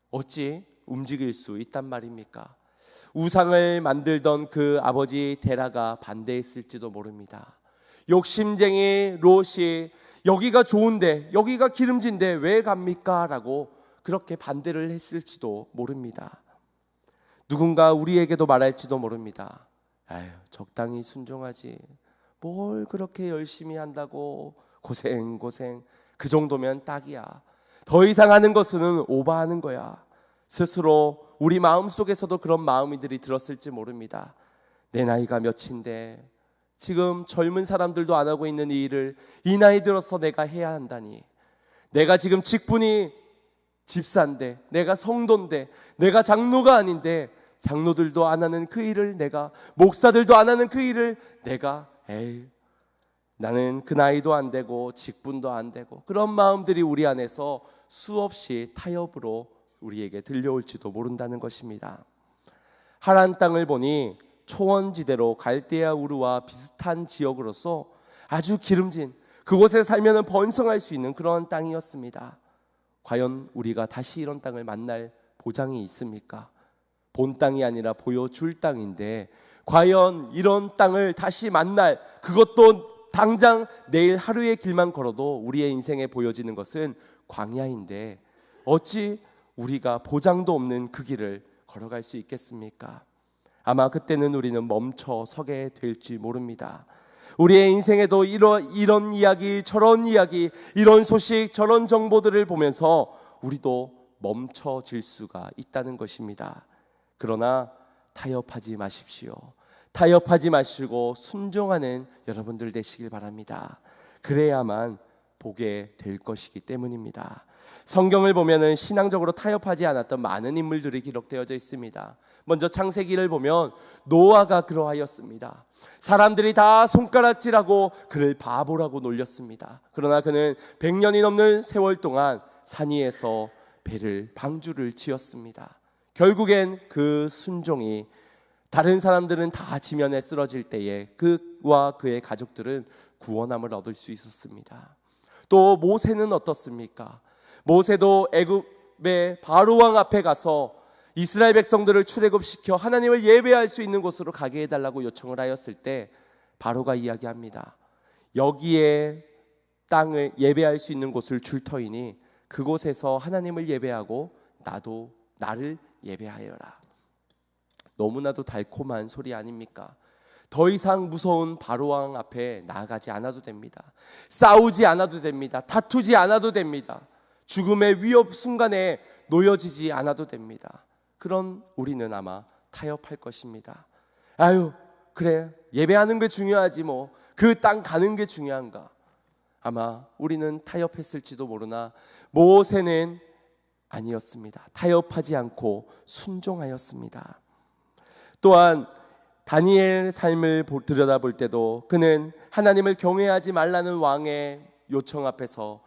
어찌 움직일 수 있단 말입니까? 우상을 만들던 그 아버지 데라가 반대했을지도 모릅니다. 욕심쟁이 롯이 여기가 좋은데, 여기가 기름진데 왜 갑니까? 라고 그렇게 반대를 했을지도 모릅니다. 누군가 우리에게도 말할지도 모릅니다. 아유, 적당히 순종하지, 뭘 그렇게 열심히 한다고, 고생 그 정도면 딱이야. 더 이상 하는 것은 오버하는 거야. 스스로 우리 마음속에서도 그런 마음들이 들었을지 모릅니다. 내 나이가 몇인데 지금 젊은 사람들도 안 하고 있는 이 일을 이 나이 들어서 내가 해야 한다니. 내가 지금 직분이 집사인데, 내가 성도인데, 내가 장로가 아닌데, 장로들도 안 하는 그 일을 내가, 목사들도 안 하는 그 일을 내가, 나는 그 나이도 안 되고 직분도 안 되고, 그런 마음들이 우리 안에서 수없이 타협으로 우리에게 들려올지도 모른다는 것입니다. 하란 땅을 보니 초원지대로 갈대아 우르와 비슷한 지역으로서 아주 기름진, 그곳에 살면 번성할 수 있는 그런 땅이었습니다. 과연 우리가 다시 이런 땅을 만날 보장이 있습니까? 본 땅이 아니라 보여줄 땅인데, 과연 이런 땅을 다시 만날, 그것도 당장 내일 하루의 길만 걸어도 우리의 인생에 보여지는 것은 광야인데, 어찌 우리가 보장도 없는 그 길을 걸어갈 수 있겠습니까? 아마 그때는 우리는 멈춰 서게 될지 모릅니다. 우리의 인생에도 이런 이야기, 저런 이야기, 이런 소식, 저런 정보들을 보면서 우리도 멈춰질 수가 있다는 것입니다. 그러나 타협하지 마십시오. 타협하지 마시고 순종하는 여러분들 되시길 바랍니다. 그래야만 보게 될 것이기 때문입니다. 성경을 보면은 신앙적으로 타협하지 않았던 많은 인물들이 기록되어져 있습니다. 먼저 창세기를 보면 노아가 그러하였습니다. 사람들이 다 손가락질하고 그를 바보라고 놀렸습니다. 그러나 그는 100년이 넘는 세월 동안 산 위에서 방주를 지었습니다. 결국엔 그 순종이, 다른 사람들은 다 지면에 쓰러질 때에 그와 그의 가족들은 구원함을 얻을 수 있었습니다. 또 모세는 어떻습니까? 모세도 애굽의 바로왕 앞에 가서 이스라엘 백성들을 출애굽시켜 하나님을 예배할 수 있는 곳으로 가게 해달라고 요청을 하였을 때 바로가 이야기합니다. 여기에 땅을 예배할 수 있는 곳을 줄 터이니 그곳에서 하나님을 예배하고 나를 예배하여라. 너무나도 달콤한 소리 아닙니까? 더 이상 무서운 바로왕 앞에 나아가지 않아도 됩니다. 싸우지 않아도 됩니다. 다투지 않아도 됩니다. 죽음의 위협 순간에 놓여지지 않아도 됩니다. 그런 우리는 아마 타협할 것입니다. 그래, 예배하는 게 중요하지 뭐, 그 땅 가는 게 중요한가? 아마 우리는 타협했을지도 모르나 모세는 아니었습니다. 타협하지 않고 순종하였습니다. 또한 다니엘의 삶을 들여다볼 때도 그는 하나님을 경외하지 말라는 왕의 요청 앞에서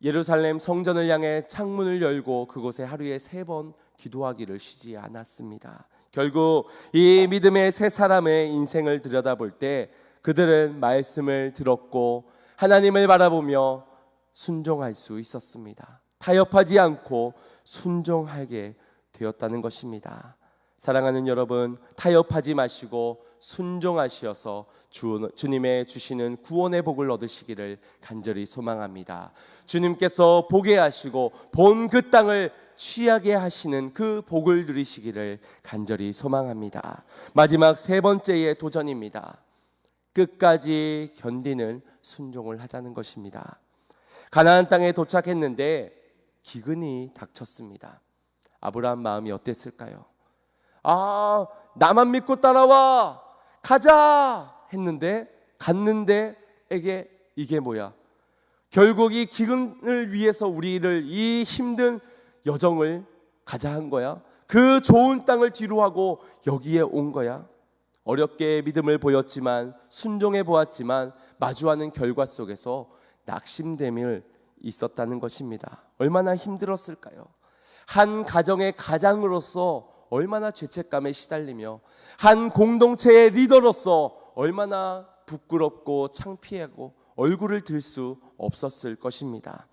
예루살렘 성전을 향해 창문을 열고 그곳에 하루에 3번 기도하기를 쉬지 않았습니다. 결국 이 믿음의 세 사람의 인생을 들여다볼 때 그들은 말씀을 들었고 하나님을 바라보며 순종할 수 있었습니다. 타협하지 않고 순종하게 되었다는 것입니다. 사랑하는 여러분, 타협하지 마시고 순종하시어서 주님의 주시는 구원의 복을 얻으시기를 간절히 소망합니다. 주님께서 보게 하시고 본 그 땅을 취하게 하시는 그 복을 누리시기를 간절히 소망합니다. 마지막 3번째의 도전입니다. 끝까지 견디는 순종을 하자는 것입니다. 가나안 땅에 도착했는데 기근이 닥쳤습니다. 아브라함 마음이 어땠을까요? 나만 믿고 따라와, 가자 했는데 갔는데 이게 뭐야? 결국 이 기근을 위해서 우리를 이 힘든 여정을 가자 한 거야? 그 좋은 땅을 뒤로하고 여기에 온 거야? 어렵게 믿음을 보였지만 순종해 보았지만 마주하는 결과 속에서 낙심됨을 있었다는 것입니다. 얼마나 힘들었을까요? 한 가정의 가장으로서 얼마나 죄책감에 시달리며 한 공동체의 리더로서 얼마나 부끄럽고 창피하고 얼굴을 들 수 없었을 것입니다.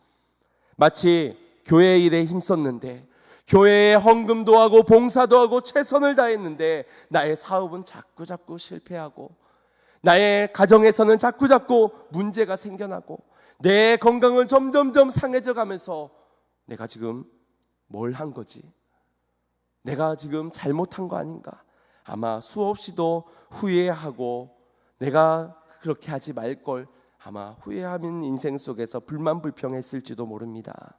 마치 교회 일에 힘썼는데, 교회에 헌금도 하고 봉사도 하고 최선을 다했는데 나의 사업은 자꾸 실패하고, 나의 가정에서는 자꾸 문제가 생겨나고, 내 건강은 점점 상해져 가면서 내가 지금 뭘 한 거지? 내가 지금 잘못한 거 아닌가? 아마 수없이도 후회하고 내가 그렇게 하지 말걸 아마 후회하는 인생 속에서 불만불평했을지도 모릅니다.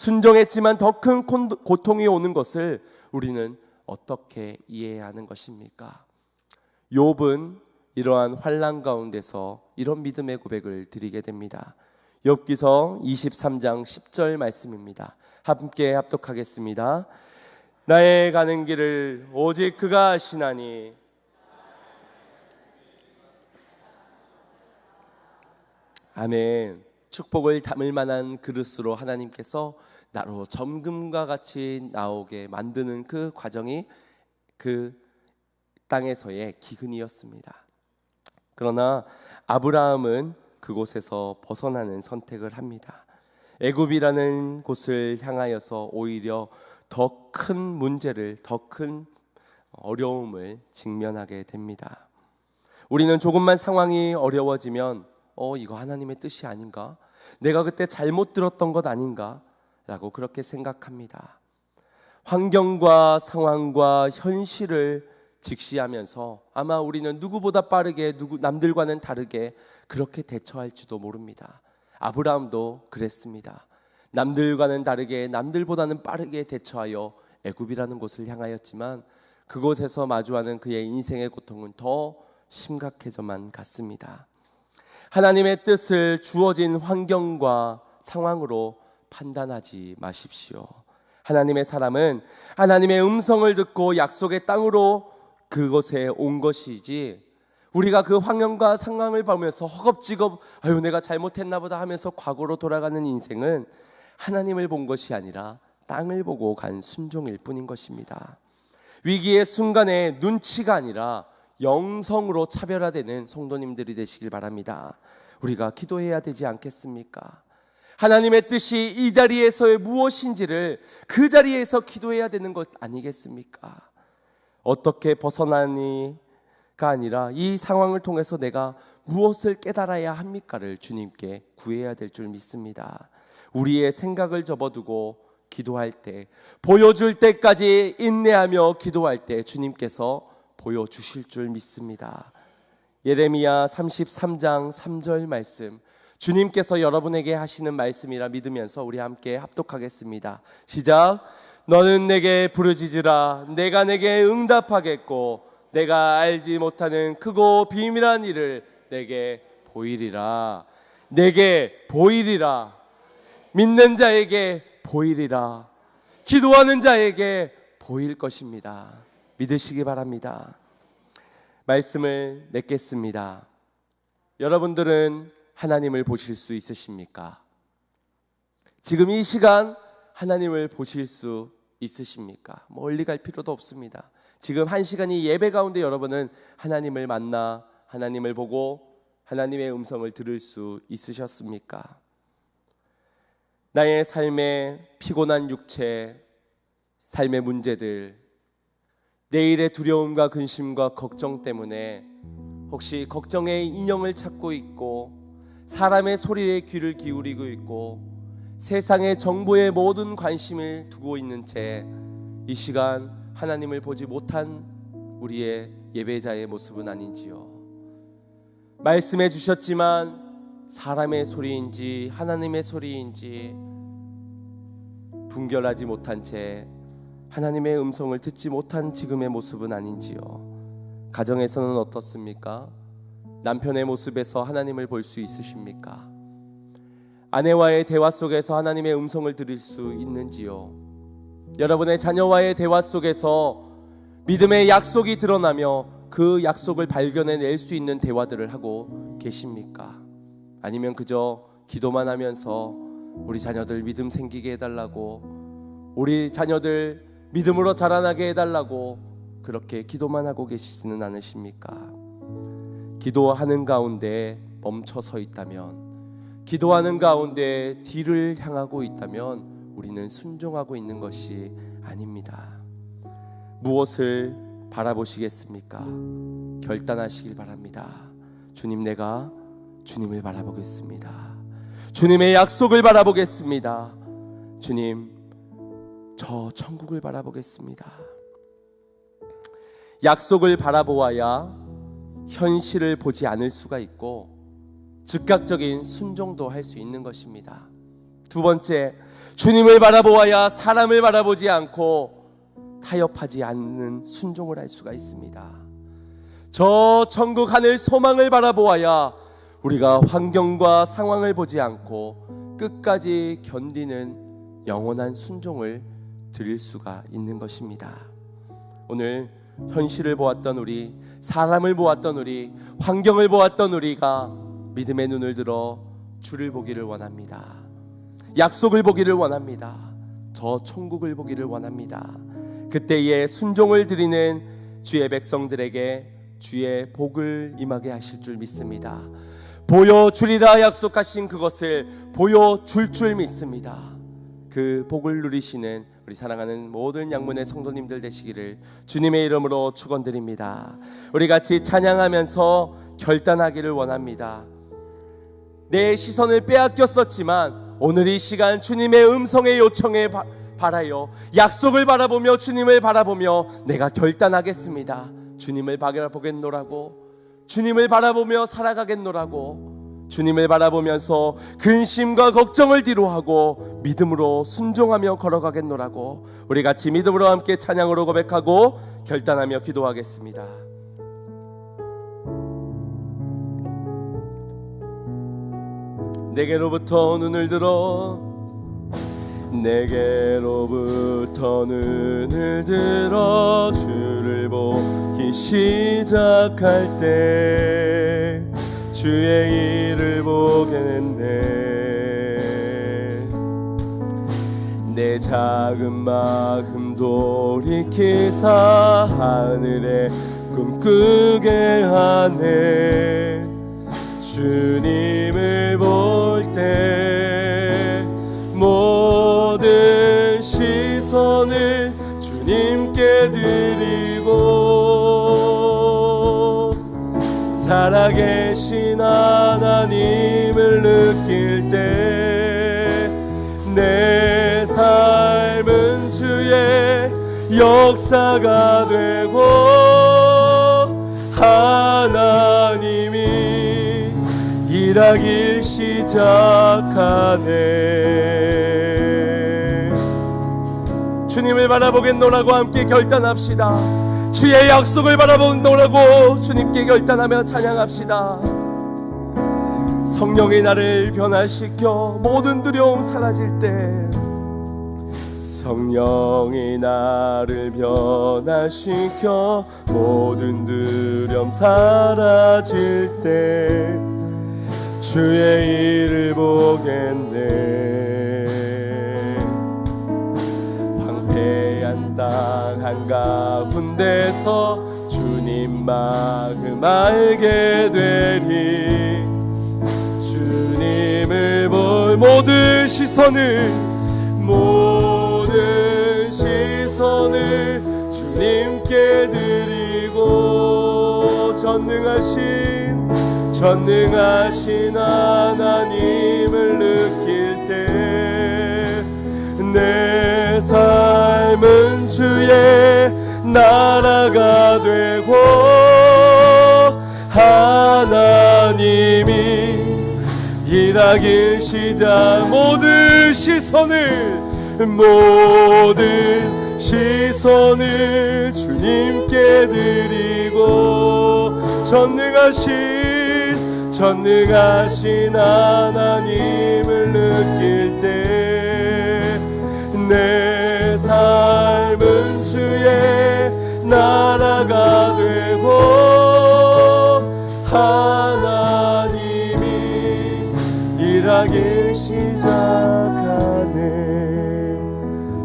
순종했지만 더 큰 고통이 오는 것을 우리는 어떻게 이해해야 하는 것입니까? 욥은 이러한 환난 가운데서 이런 믿음의 고백을 드리게 됩니다. 욥기서 23장 10절 말씀입니다. 함께 합독하겠습니다. 나의 가는 길을 오직 그가 아시나니. 아멘. 축복을 담을 만한 그릇으로 하나님께서 나로 점금과 같이 나오게 만드는 그 과정이 그 땅에서의 기근이었습니다. 그러나 아브라함은 그곳에서 벗어나는 선택을 합니다. 애굽이라는 곳을 향하여서 오히려 더 큰 문제를, 더 큰 어려움을 직면하게 됩니다. 우리는 조금만 상황이 어려워지면 이거 하나님의 뜻이 아닌가? 내가 그때 잘못 들었던 것 아닌가? 라고 그렇게 생각합니다. 환경과 상황과 현실을 직시하면서 아마 우리는 누구보다 빠르게 남들과는 다르게 그렇게 대처할지도 모릅니다. 아브라함도 그랬습니다. 남들과는 다르게 남들보다는 빠르게 대처하여 애굽이라는 곳을 향하였지만 그곳에서 마주하는 그의 인생의 고통은 더 심각해져만 갔습니다. 하나님의 뜻을 주어진 환경과 상황으로 판단하지 마십시오. 하나님의 사람은 하나님의 음성을 듣고 약속의 땅으로 그곳에 온 것이지, 우리가 그 환경과 상황을 보면서 허겁지겁 내가 잘못했나 보다 하면서 과거로 돌아가는 인생은 하나님을 본 것이 아니라 땅을 보고 간 순종일 뿐인 것입니다. 위기의 순간에 눈치가 아니라 영성으로 차별화되는 성도님들이 되시길 바랍니다. 우리가 기도해야 되지 않겠습니까? 하나님의 뜻이 이 자리에서의 무엇인지를 그 자리에서 기도해야 되는 것 아니겠습니까? 어떻게 벗어나니가 아니라 이 상황을 통해서 내가 무엇을 깨달아야 합니까를 주님께 구해야 될 줄 믿습니다. 우리의 생각을 접어두고 기도할 때, 보여줄 때까지 인내하며 기도할 때 주님께서 보여주실 줄 믿습니다. 예레미야 33장 3절 말씀, 주님께서 여러분에게 하시는 말씀이라 믿으면서 우리 함께 합독하겠습니다. 시작. 너는 내게 부르짖으라. 내가 내게 응답하겠고 내가 알지 못하는 크고 비밀한 일을 내게 보이리라. 내게 보이리라. 믿는 자에게 보이리라. 기도하는 자에게 보일 것입니다. 믿으시기 바랍니다. 말씀을 맺겠습니다. 여러분들은 하나님을 보실 수 있으십니까? 지금 이 시간 하나님을 보실 수 있으십니까? 멀리 갈 필요도 없습니다. 지금 한 시간이 예배 가운데 여러분은 하나님을 만나 하나님을 보고 하나님의 음성을 들을 수 있으셨습니까? 나의 삶의 피곤한 육체, 삶의 문제들, 내일의 두려움과 근심과 걱정 때문에 혹시 걱정의 인형을 찾고 있고 사람의 소리에 귀를 기울이고 있고 세상의 정보에 모든 관심을 두고 있는 채 이 시간 하나님을 보지 못한 우리의 예배자의 모습은 아닌지요? 말씀해 주셨지만 사람의 소리인지 하나님의 소리인지 분별하지 못한 채 하나님의 음성을 듣지 못한 지금의 모습은 아닌지요? 가정에서는 어떻습니까? 남편의 모습에서 하나님을 볼 수 있으십니까? 아내와의 대화 속에서 하나님의 음성을 들을 수 있는지요? 여러분의 자녀와의 대화 속에서 믿음의 약속이 드러나며 그 약속을 발견해낼 수 있는 대화들을 하고 계십니까? 아니면 그저 기도만 하면서 우리 자녀들 믿음 생기게 해달라고, 우리 자녀들 믿음으로 자라나게 해달라고 그렇게 기도만 하고 계시지는 않으십니까? 기도하는 가운데 멈춰 서 있다면, 기도하는 가운데 뒤를 향하고 있다면 우리는 순종하고 있는 것이 아닙니다. 무엇을 바라보시겠습니까? 결단하시길 바랍니다. 주님, 내가 주님을 바라보겠습니다. 주님의 약속을 바라보겠습니다. 주님, 저 천국을 바라보겠습니다. 약속을 바라보아야 현실을 보지 않을 수가 있고 즉각적인 순종도 할 수 있는 것입니다. 두 번째, 주님을 바라보아야 사람을 바라보지 않고 타협하지 않는 순종을 할 수가 있습니다. 저 천국 하늘 소망을 바라보아야 우리가 환경과 상황을 보지 않고 끝까지 견디는 영원한 순종을 드릴 수가 있는 것입니다. 오늘 현실을 보았던 우리, 사람을 보았던 우리, 환경을 보았던 우리가 믿음의 눈을 들어 주를 보기를 원합니다. 약속을 보기를 원합니다. 저 천국을 보기를 원합니다. 그때에 순종을 드리는 주의 백성들에게 주의 복을 임하게 하실 줄 믿습니다. 보여주리라 약속하신 그것을 보여줄 줄 믿습니다. 그 복을 누리시는 우리 사랑하는 모든 양문의 성도님들 되시기를 주님의 이름으로 축원드립니다. 우리 같이 찬양하면서 결단하기를 원합니다. 내 시선을 빼앗겼었지만 오늘 이 시간 주님의 음성의 요청에 바라여 약속을 바라보며 주님을 바라보며 내가 결단하겠습니다. 주님을 바라보겠노라고, 주님을 바라보며 살아가겠노라고, 주님을 바라보면서 근심과 걱정을 뒤로하고 믿음으로 순종하며 걸어가겠노라고, 우리 같이 믿음으로 함께 찬양으로 고백하고 결단하며 기도하겠습니다. 내게로부터 눈을 들어, 내게로부터 눈을 들어 주를 보기 시작할 때 주의 일을 보겠네. 내 작은 마음 돌이키사 하늘에 꿈꾸게 하네. 주님을 볼 때 모든 시선을 주님께 드리고 살아계신 하나님을 느낄 때 내 삶은 주의 역사가 되고 하나님이 일하길 시작하네. 주님을 바라보겠노라고 함께 결단합시다. 주의 약속을 바라보겠노라고 주님께 결단하며 찬양합시다. 성령이 나를 변화시켜 모든 두려움 사라질 때, 성령이 나를 변화시켜 모든 두려움 사라질 때 주의 일을 보겠네. 황폐한 땅 한가운데서 주님 마음 알게 되리. 주님을 볼 모든 시선을 주님께 드리고 전능하신 하나님을 느낄 때 내 삶은 주의 나라가 되고 하나님이 일하길 시작. 모든 시선을 주님께 드리고 전능하신 하나님을 느낄 때 내 삶은 주의 나라가 되고 하나님이 일하길 시작하네.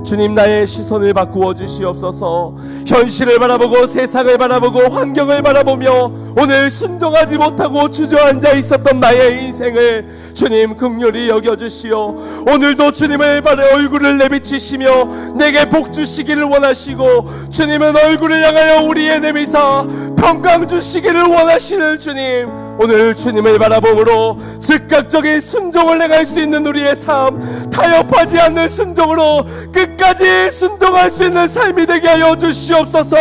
주님, 나의 시선을 바꾸어 주시옵소서. 현실을 바라보고 세상을 바라보고 환경을 바라보며 오늘 순종하지 못하고 주저앉아 있었던 나의 인생을 주님 긍휼히 여겨주시오. 오늘도 주님을 바라 얼굴을 내비치시며 내게 복 주시기를 원하시고, 주님은 얼굴을 향하여 우리의 내미사 평강 주시기를 원하시는 주님, 오늘 주님을 바라봄으로 즉각적인 순종을 행할 수 있는 우리의 삶, 타협하지 않는 순종으로 끝까지 순종할 수 있는 삶이 되게 하여 주시옵소서.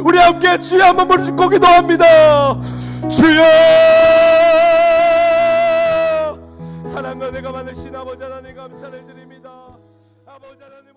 우리 함께 주여 한번 부르짖고 기도합니다. 주여, 사랑하는 무한한 은혜가 많으신 아버지 하나님 감사를 드립니다. 아버지 하나님